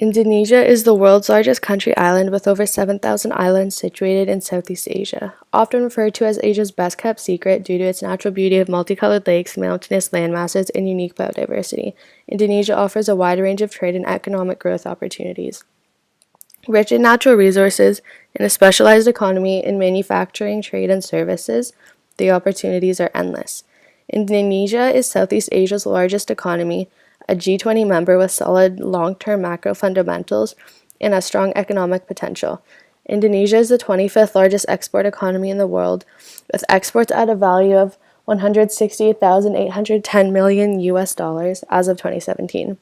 Indonesia is the world's largest country island with over 7,000 islands situated in Southeast Asia. Often referred to as Asia's best-kept secret due to its natural beauty of multicolored lakes, mountainous landmasses, and unique biodiversity, Indonesia offers a wide range of trade and economic growth opportunities. Rich in natural resources and a specialized economy in manufacturing, trade, and services, the opportunities are endless. Indonesia is Southeast Asia's largest economy, a G20 member with solid long-term macro fundamentals and a strong economic potential. Indonesia is the 25th largest export economy in the world, with exports at a value of $168,810 million as of 2017.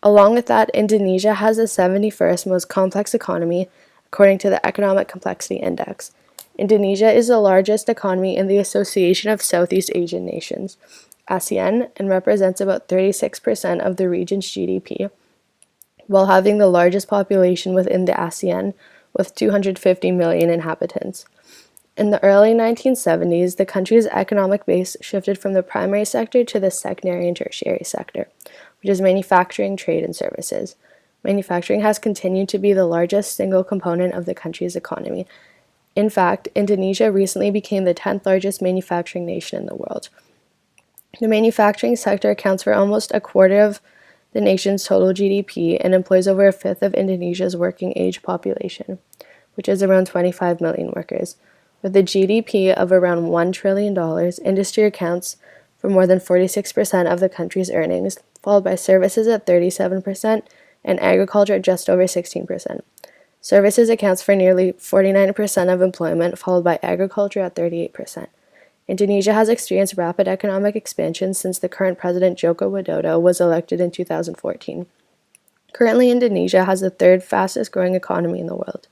Along with that, Indonesia has the 71st most complex economy, according to the Economic Complexity Index. Indonesia is the largest economy in the Association of Southeast Asian Nations, ASEAN, and represents about 36% of the region's GDP, while having the largest population within the ASEAN, with 250 million inhabitants. In the early 1970s, the country's economic base shifted from the primary sector to the secondary and tertiary sector, which is manufacturing, trade, and services. Manufacturing has continued to be the largest single component of the country's economy. In fact, Indonesia recently became the 10th largest manufacturing nation in the world. The manufacturing sector accounts for almost a quarter of the nation's total GDP and employs over a fifth of Indonesia's working age population, which is around 25 million workers. With a GDP of around $1 trillion, industry accounts for more than 46% of the country's earnings, followed by services at 37% and agriculture at just over 16%. Services accounts for nearly 49% of employment, followed by agriculture at 38%. Indonesia has experienced rapid economic expansion since the current president Joko Widodo was elected in 2014. Currently, Indonesia has the third fastest growing economy in the world.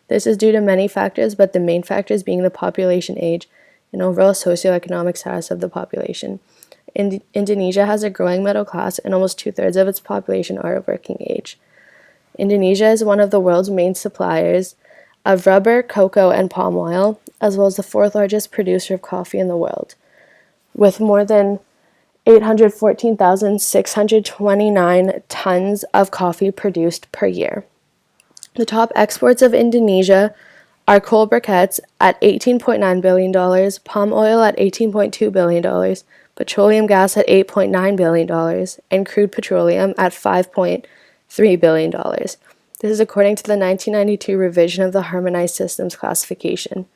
This is due to many factors, but the main factors being the population age and overall socioeconomic status of the population. Indonesia has a growing middle class, and almost two-thirds of its population are of working age. Indonesia is one of the world's main suppliers of rubber, cocoa, and palm oil, as well as the fourth largest producer of coffee in the world, with more than 814,629 tons of coffee produced per year. The top exports of Indonesia are coal briquettes at $18.9 billion, palm oil at $18.2 billion, petroleum gas at $8.9 billion, and crude petroleum at $5.3 billion. This is according to the 1992 revision of the Harmonized Systems Classification.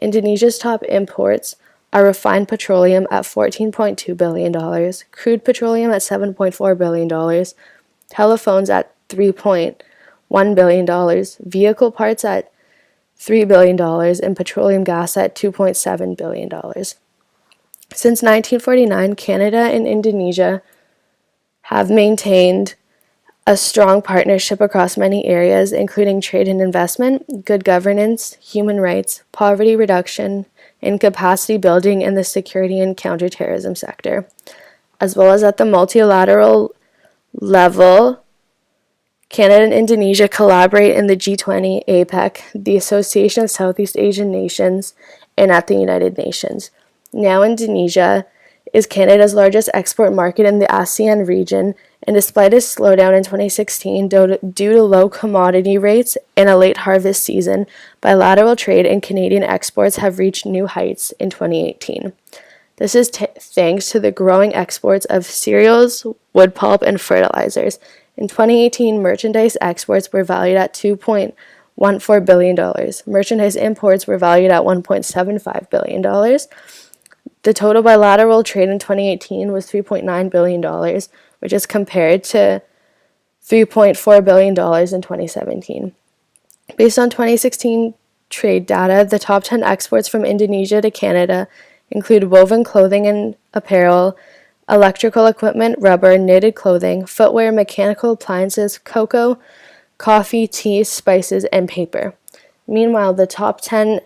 Indonesia's top imports are refined petroleum at $14.2 billion, crude petroleum at $7.4 billion, telephones at $3.1 billion, vehicle parts at $3 billion, and petroleum gas at $2.7 billion. Since 1949, Canada and Indonesia have maintained a strong partnership across many areas, including trade and investment, good governance, human rights, poverty reduction, and capacity building in the security and counterterrorism sector. As well as at the multilateral level, Canada and Indonesia collaborate in the G20, APEC, the Association of Southeast Asian Nations, and at the United Nations. Now Indonesia is Canada's largest export market in the ASEAN region, and despite a slowdown in 2016 due to low commodity rates and a late harvest season, bilateral trade and Canadian exports have reached new heights in 2018. This is thanks to the growing exports of cereals, wood pulp, and fertilizers. In 2018, merchandise exports were valued at $2.14 billion. Merchandise imports were valued at $1.75 billion. The total bilateral trade in 2018 was $3.9 billion, which is compared to $3.4 billion in 2017. Based on 2016 trade data, the top 10 exports from Indonesia to Canada include woven clothing and apparel, electrical equipment, rubber, knitted clothing, footwear, mechanical appliances, cocoa, coffee, tea, spices, and paper. Meanwhile, the top 10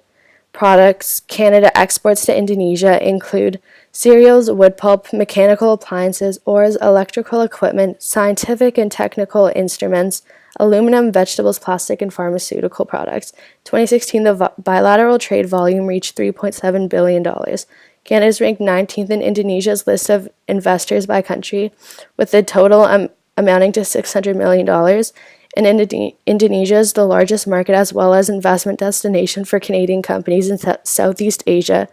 products Canada exports to Indonesia include cereals, wood pulp, mechanical appliances, oars, electrical equipment, scientific and technical instruments, aluminum, vegetables, plastic, and pharmaceutical products. 2016, the bilateral trade volume reached $3.7 billion. Canada is ranked 19th in Indonesia's list of investors by country, with the total amounting to $600 million, and Indonesia is the largest market as well as investment destination for Canadian companies in Southeast Asia,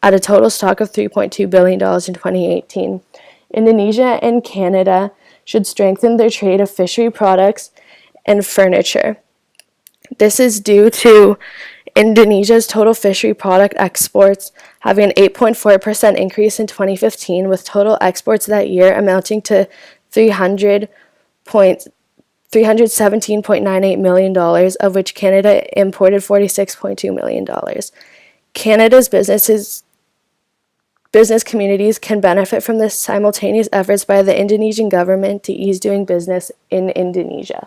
at a total stock of $3.2 billion in 2018. Indonesia and Canada should strengthen their trade of fishery products and furniture. This is due to Indonesia's total fishery product exports having an 8.4% increase in 2015, with total exports that year amounting to $317.98 million, of which Canada imported $46.2 million. Canada's business communities can benefit from the simultaneous efforts by the Indonesian government to ease doing business in Indonesia.